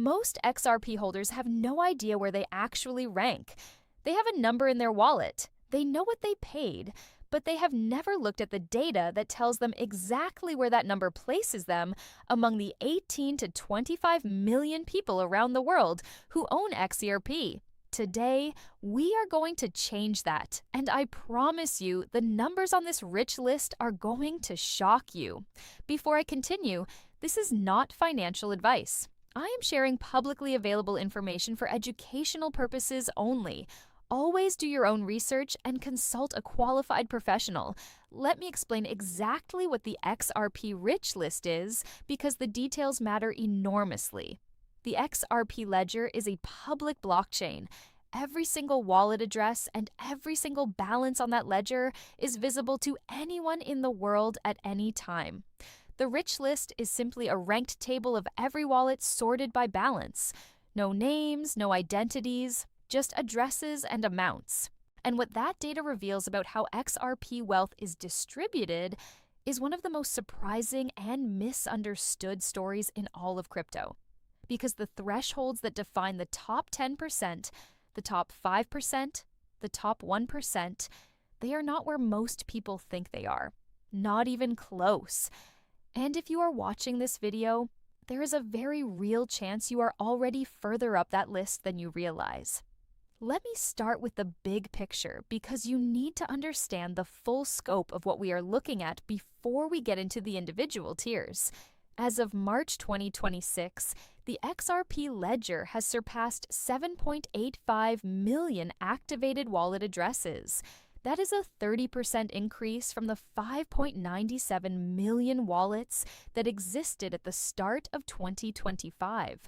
Most XRP holders have no idea where they actually rank. They have a number in their wallet. They know what they paid, but they have never looked at the data that tells them exactly where that number places them among the 18 to 25 million people around the world who own XRP. Today, we are going to change that, and I promise you, the numbers on this rich list are going to shock you. Before I continue, this is not financial advice. I am sharing publicly available information for educational purposes only. Always do your own research and consult a qualified professional. Let me explain exactly what the XRP Rich List is, because the details matter enormously. The XRP Ledger is a public blockchain. Every single wallet address and every single balance on that ledger is visible to anyone in the world at any time. The Rich List is simply a ranked table of every wallet sorted by balance. No names, no identities, just addresses and amounts. And what that data reveals about how XRP wealth is distributed is one of the most surprising and misunderstood stories in all of crypto. Because the thresholds that define the top 10%, the top 5%, the top 1%, they are not where most people think they are. Not even close. And if you are watching this video, there is a very real chance you are already further up that list than you realize. Let me start with the big picture, because you need to understand the full scope of what we are looking at before we get into the individual tiers. As of March 2026, the XRP Ledger has surpassed 7.85 million activated wallet addresses. That is a 30% increase from the 5.97 million wallets that existed at the start of 2025.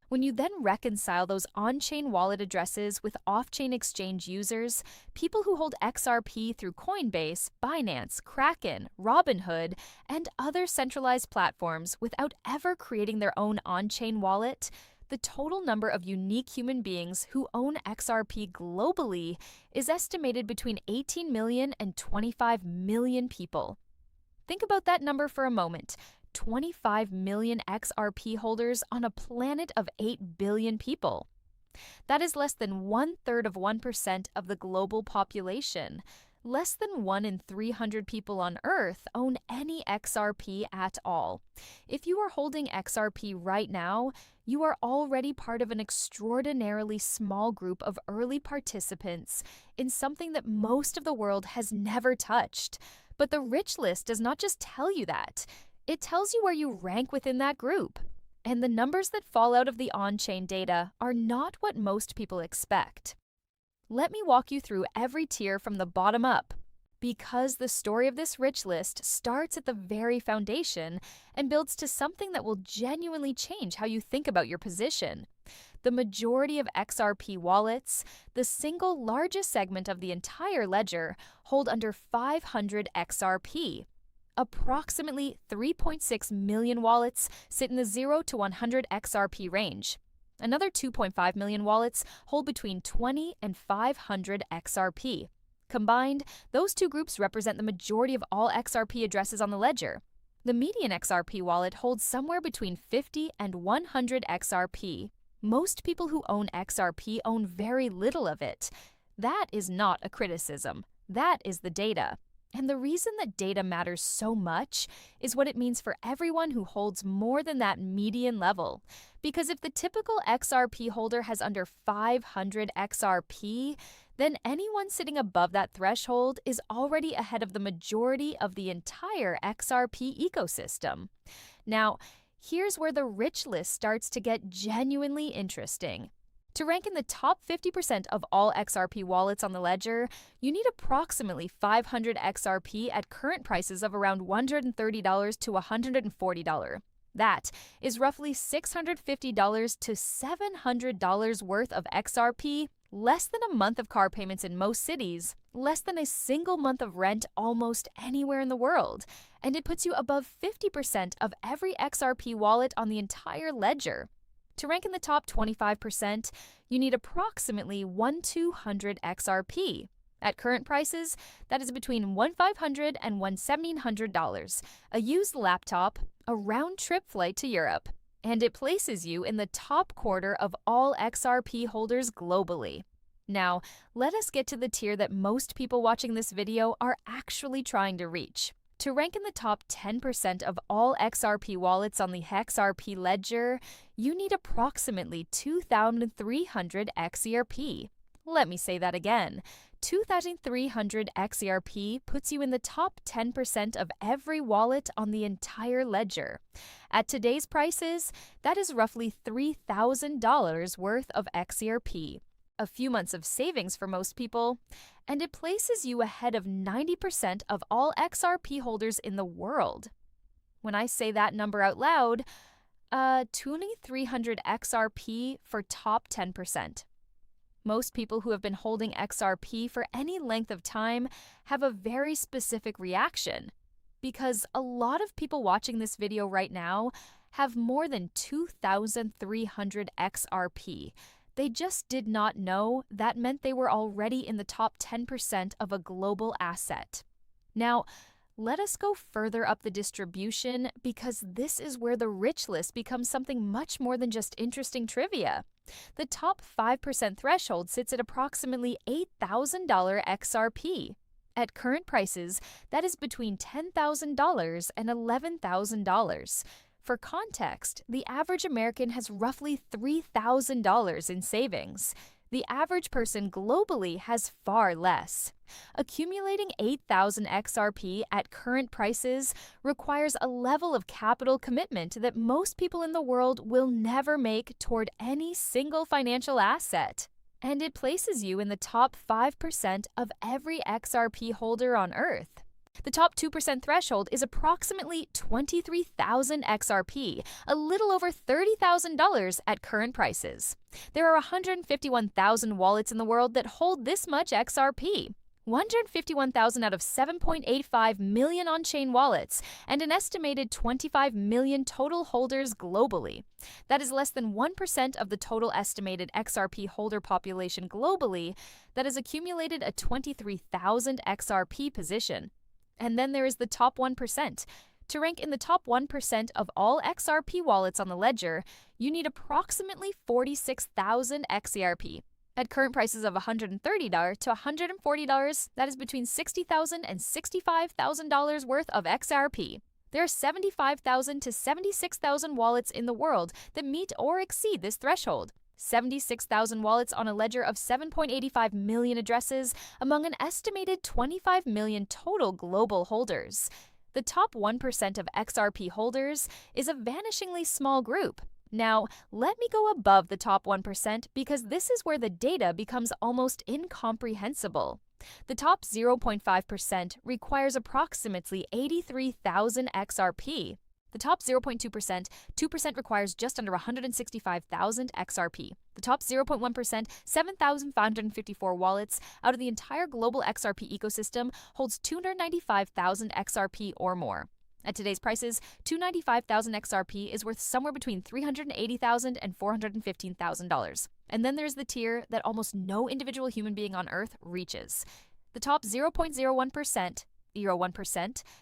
When you then reconcile those on-chain wallet addresses with off-chain exchange users, people who hold XRP through Coinbase, Binance, Kraken, Robinhood, and other centralized platforms without ever creating their own on-chain wallet, the total number of unique human beings who own XRP globally is estimated between 18 million and 25 million people. Think about that number for a moment. 25 million XRP holders on a planet of 8 billion people. That is less than 1/3 of 1% of the global population. Less than 1 in 300 people on Earth own any XRP at all. If you are holding XRP right now, you are already part of an extraordinarily small group of early participants in something that most of the world has never touched. But the Rich List does not just tell you that. It tells you where you rank within that group. And the numbers that fall out of the on-chain data are not what most people expect. Let me walk you through every tier from the bottom up, because the story of this Rich List starts at the very foundation and builds to something that will genuinely change how you think about your position. The majority of XRP wallets, the single largest segment of the entire ledger, hold under 500 XRP. Approximately 3.6 million wallets sit in the 0 to 100 XRP range. Another 2.5 million wallets hold between 20 and 500 XRP. Combined, those two groups represent the majority of all XRP addresses on the ledger. The median XRP wallet holds somewhere between 50 and 100 XRP. Most people who own XRP own very little of it. That is not a criticism. That is the data. And the reason that data matters so much is what it means for everyone who holds more than that median level. Because if the typical XRP holder has under 500 XRP, then anyone sitting above that threshold is already ahead of the majority of the entire XRP ecosystem. Now, here's where the Rich List starts to get genuinely interesting. To rank in the top 50% of all XRP wallets on the ledger, you need approximately 500 XRP at current prices of around $130 to $140. That is roughly $650 to $700 worth of XRP, less than a month of car payments in most cities, less than a single month of rent almost anywhere in the world, and it puts you above 50% of every XRP wallet on the entire ledger. To rank in the top 25%, you need approximately 1,200 XRP. At current prices, that is between $1,500 and $1,700, a used laptop, a round-trip flight to Europe. and it places you in the top quarter of all XRP holders globally. Now, let us get to the tier that most people watching this video are actually trying to reach. To rank in the top 10% of all XRP wallets on the XRP Ledger, you need approximately 2,300 XRP. Let me say that again. 2,300 XRP puts you in the top 10% of every wallet on the entire ledger. At today's prices, that is roughly $3,000 worth of XRP. A few months of savings for most people, and it places you ahead of 90% of all XRP holders in the world. When I say that number out loud, 2,300 XRP for top 10%. Most people who have been holding XRP for any length of time have a very specific reaction, because a lot of people watching this video right now have more than 2,300 XRP. They just did not know that meant they were already in the top 10% of a global asset. Now, let us go further up the distribution, because this is where the rich list becomes something much more than just interesting trivia. The top 5% threshold sits at approximately $8,000 XRP. At current prices, that is between $10,000 and $11,000. For context, the average American has roughly $3,000 in savings. The average person globally has far less. Accumulating 8,000 XRP at current prices requires a level of capital commitment that most people in the world will never make toward any single financial asset. And it places you in the top 5% of every XRP holder on Earth. The top 2% threshold is approximately 23,000 XRP, a little over $30,000 at current prices. There are 151,000 wallets in the world that hold this much XRP. 151,000 out of 7.85 million on-chain wallets, and an estimated 25 million total holders globally. That is less than 1% of the total estimated XRP holder population globally that has accumulated a 23,000 XRP position. And then there is the top 1%. To rank in the top 1% of all XRP wallets on the ledger, you need approximately 46,000 XRP. At current prices of $130 to $140, that is between $60,000 and $65,000 worth of XRP. There are 75,000 to 76,000 wallets in the world that meet or exceed this threshold. 76,000 wallets on a ledger of 7.85 million addresses among an estimated 25 million total global holders. The top 1% of XRP holders is a vanishingly small group. Now, let me go above the top 1% because this is where the data becomes almost incomprehensible. The top 0.5% requires approximately 83,000 XRP. The top 0.2%, 2% requires just under 165,000 XRP. The top 0.1%, 7,554 wallets out of the entire global XRP ecosystem holds 295,000 XRP or more. At today's prices, 295,000 XRP is worth somewhere between $380,000 and $415,000. And then there's the tier that almost no individual human being on Earth reaches. The top 0.01%,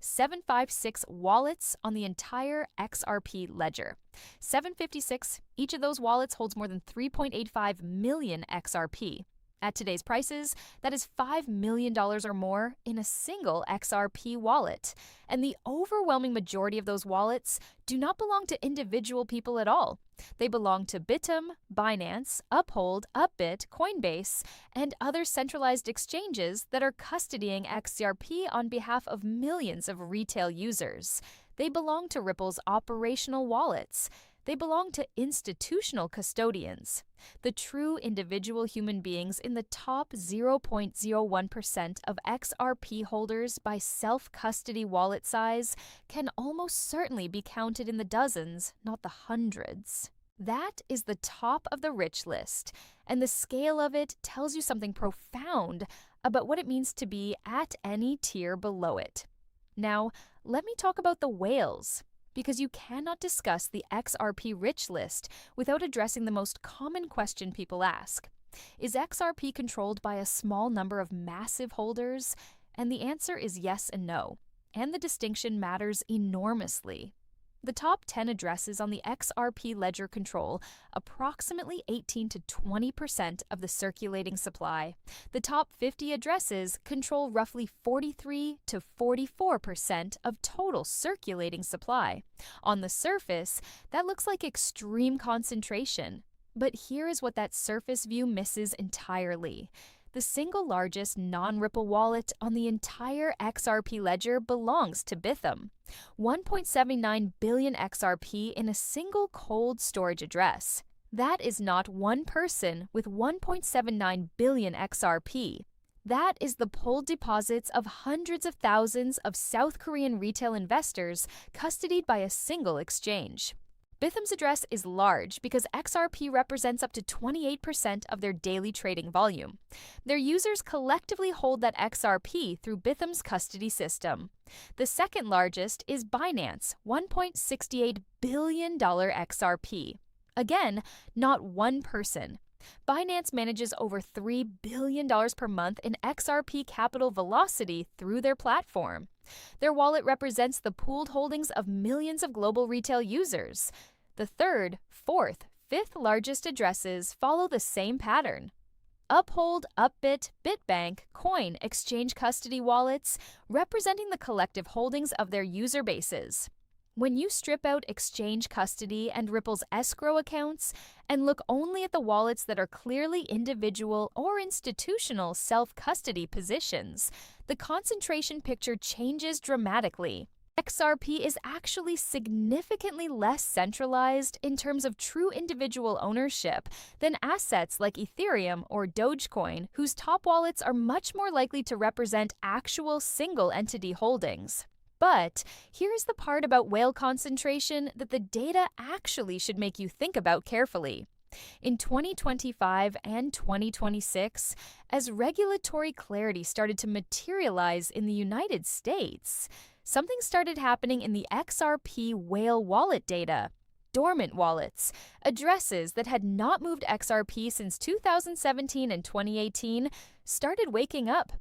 756 wallets on the entire XRP ledger. 756, each of those wallets holds more than 3.85 million XRP. At today's prices, that is $5 million or more in a single XRP wallet. And the overwhelming majority of those wallets do not belong to individual people at all. They belong to Bitum, Binance, Uphold, Upbit, Coinbase, and other centralized exchanges that are custodying XRP on behalf of millions of retail users. They belong to Ripple's operational wallets. They belong to institutional custodians. The true individual human beings in the top 0.01% of XRP holders by self-custody wallet size can almost certainly be counted in the dozens, not the hundreds. That is the top of the rich list, and the scale of it tells you something profound about what it means to be at any tier below it. Now, let me talk about the whales, because you cannot discuss the XRP Rich List without addressing the most common question people ask. Is XRP controlled by a small number of massive holders? And the answer is yes and no. And the distinction matters enormously. The top 10 addresses on the XRP Ledger control approximately 18 to 20% of the circulating supply. The top 50 addresses control roughly 43 to 44% of total circulating supply. On the surface, that looks like extreme concentration. But here is what that surface view misses entirely. The single largest non-Ripple wallet on the entire XRP ledger belongs to Bitham. 1.79 billion XRP in a single cold storage address. That is not one person with 1.79 billion XRP. That is the pooled deposits of hundreds of thousands of South Korean retail investors custodied by a single exchange. Bitham's address is large because XRP represents up to 28% of their daily trading volume. Their users collectively hold that XRP through Bitham's custody system. The second largest is Binance, $1.68 billion XRP. Again, not one person. Binance manages over $3 billion per month in XRP capital velocity through their platform. Their wallet represents the pooled holdings of millions of global retail users. The third, fourth, fifth largest addresses follow the same pattern. Uphold, Upbit, Bitbank, Coin, exchange custody wallets, representing the collective holdings of their user bases. When you strip out exchange custody and Ripple's escrow accounts and look only at the wallets that are clearly individual or institutional self-custody positions, the concentration picture changes dramatically. XRP is actually significantly less centralized in terms of true individual ownership than assets like Ethereum or Dogecoin, whose top wallets are much more likely to represent actual single-entity holdings. But here's the part about whale concentration that the data actually should make you think about carefully. In 2025 and 2026, as regulatory clarity started to materialize in the United States, something started happening in the XRP whale wallet data. Dormant wallets, addresses that had not moved XRP since 2017 and 2018, started waking up.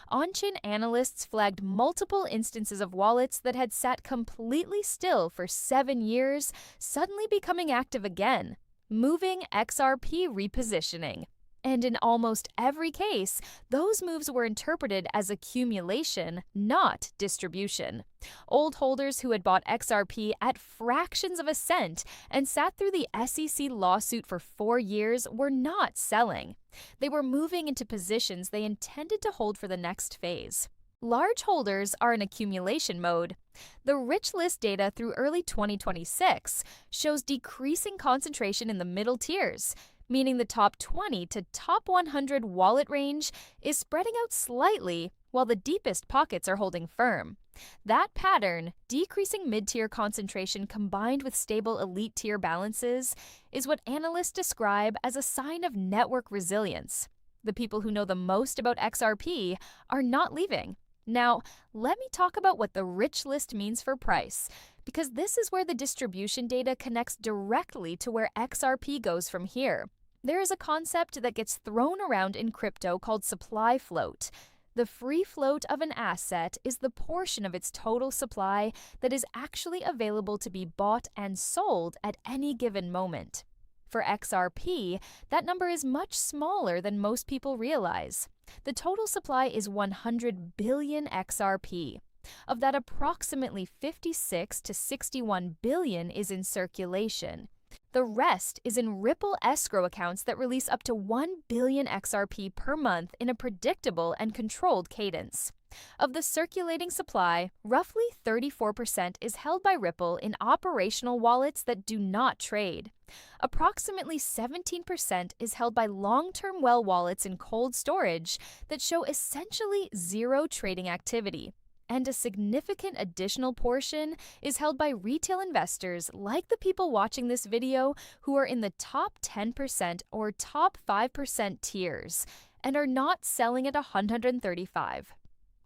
On-chain analysts flagged multiple instances of wallets that had sat completely still for 7 years, suddenly becoming active again, moving XRP repositioning. And in almost every case, those moves were interpreted as accumulation, not distribution. Old holders who had bought XRP at fractions of a cent and sat through the SEC lawsuit for 4 years were not selling. They were moving into positions they intended to hold for the next phase. Large holders are in accumulation mode. The Rich List data through early 2026 shows decreasing concentration in the middle tiers, meaning the top 20 to top 100 wallet range is spreading out slightly while the deepest pockets are holding firm. That pattern, decreasing mid-tier concentration combined with stable elite tier balances, is what analysts describe as a sign of network resilience. The people who know the most about XRP are not leaving. Now, let me talk about what the Rich List means for price, because this is where the distribution data connects directly to where XRP goes from here. There is a concept that gets thrown around in crypto called supply float. The free float of an asset is the portion of its total supply that is actually available to be bought and sold at any given moment. For XRP, that number is much smaller than most people realize. The total supply is 100 billion XRP. Of that, approximately 56 to 61 billion is in circulation. The rest is in Ripple escrow accounts that release up to 1 billion XRP per month in a predictable and controlled cadence. Of the circulating supply, roughly 34% is held by Ripple in operational wallets that do not trade. Approximately 17% is held by long-term whale wallets in cold storage that show essentially zero trading activity. And a significant additional portion is held by retail investors like the people watching this video who are in the top 10% or top 5% tiers and are not selling at 135.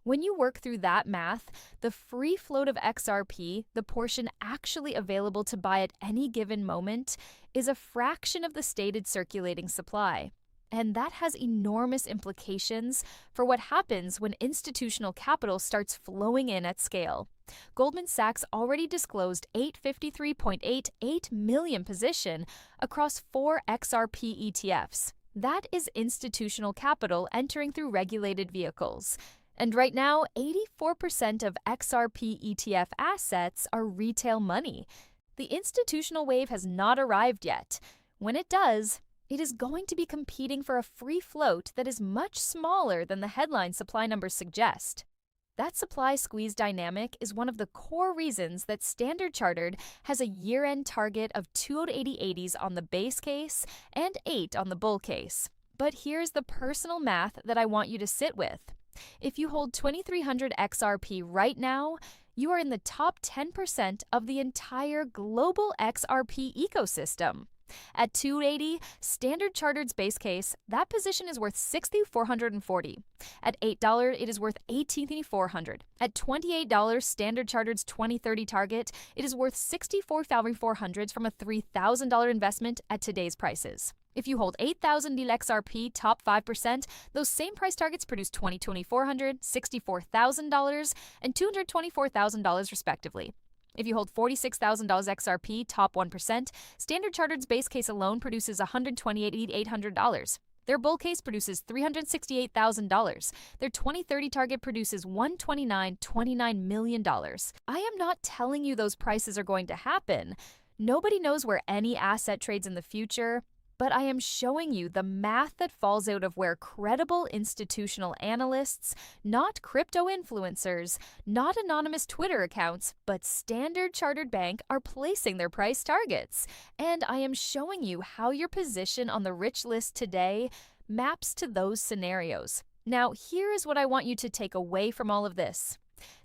When you work through that math, the free float of XRP, the portion actually available to buy at any given moment, is a fraction of the stated circulating supply. And that has enormous implications for what happens when institutional capital starts flowing in at scale. Goldman Sachs already disclosed 853.88 million position across 4 XRP ETFs. That is institutional capital entering through regulated vehicles. And right now, 84% of XRP ETF assets are retail money. The institutional wave has not arrived yet. When it does, it is going to be competing for a free float that is much smaller than the headline supply numbers suggest. That supply squeeze dynamic is one of the core reasons that Standard Chartered has a year-end target of 280.80s on the base case and 8 on the bull case. But here's the personal math that I want you to sit with. If you hold 2,300 XRP right now, you are in the top 10% of the entire global XRP ecosystem. At 280, Standard Chartered's base case, that position is worth $6,440. At $8, it is worth $18,400. At $28, Standard Chartered's 2030 target, it is worth $64,400 from a $3,000 investment at today's prices. If you hold 8,000 XRP top 5%, those same price targets produce $20,400, $64,000, and $224,000 respectively. If you hold $46,000 XRP top 1%, Standard Chartered's base case alone produces $128,800. Their bull case produces $368,000. Their 2030 target produces $129.29 million. I am not telling you those prices are going to happen. Nobody knows where any asset trades in the future. But I am showing you the math that falls out of where credible institutional analysts, not crypto influencers, not anonymous Twitter accounts, but Standard Chartered Bank are placing their price targets. And I am showing you how your position on the Rich List today maps to those scenarios. Now, here is what I want you to take away from all of this.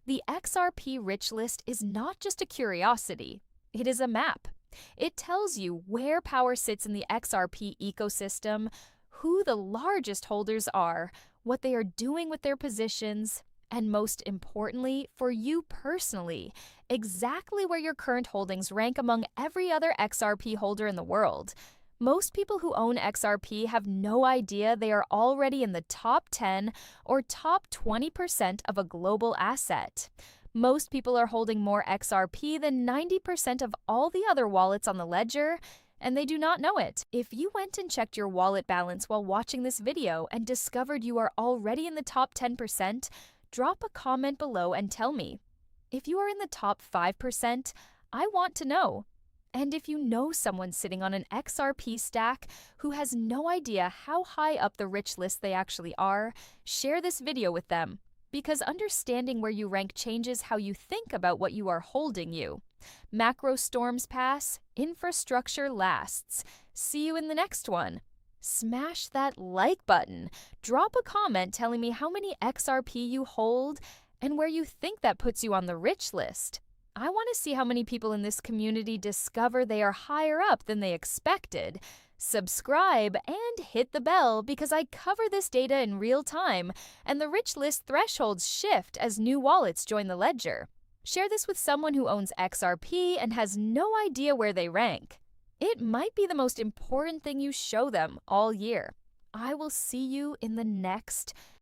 The XRP Rich List is not just a curiosity, it is a map. It tells you where power sits in the XRP ecosystem, who the largest holders are, what they are doing with their positions, and most importantly, for you personally, exactly where your current holdings rank among every other XRP holder in the world. Most people who own XRP have no idea they are already in the top 10 or top 20% of a global asset. Most people are holding more XRP than 90% of all the other wallets on the ledger, and they do not know it. If you went and checked your wallet balance while watching this video and discovered you are already in the top 10%, drop a comment below and tell me. If you are in the top 5%, I want to know. And if you know someone sitting on an XRP stack who has no idea how high up the Rich List they actually are, share this video with them. Because understanding where you rank changes how you think about what you are holding you. Macro storms pass, infrastructure lasts. See you in the next one. Smash that like button. Drop a comment telling me how many XRP you hold and where you think that puts you on the Rich List. I want to see how many people in this community discover they are higher up than they expected. Subscribe and hit the bell because I cover this data in real time and the Rich List thresholds shift as new wallets join the ledger. Share this with someone who owns XRP and has no idea where they rank. It might be the most important thing you show them all year. I will see you in the next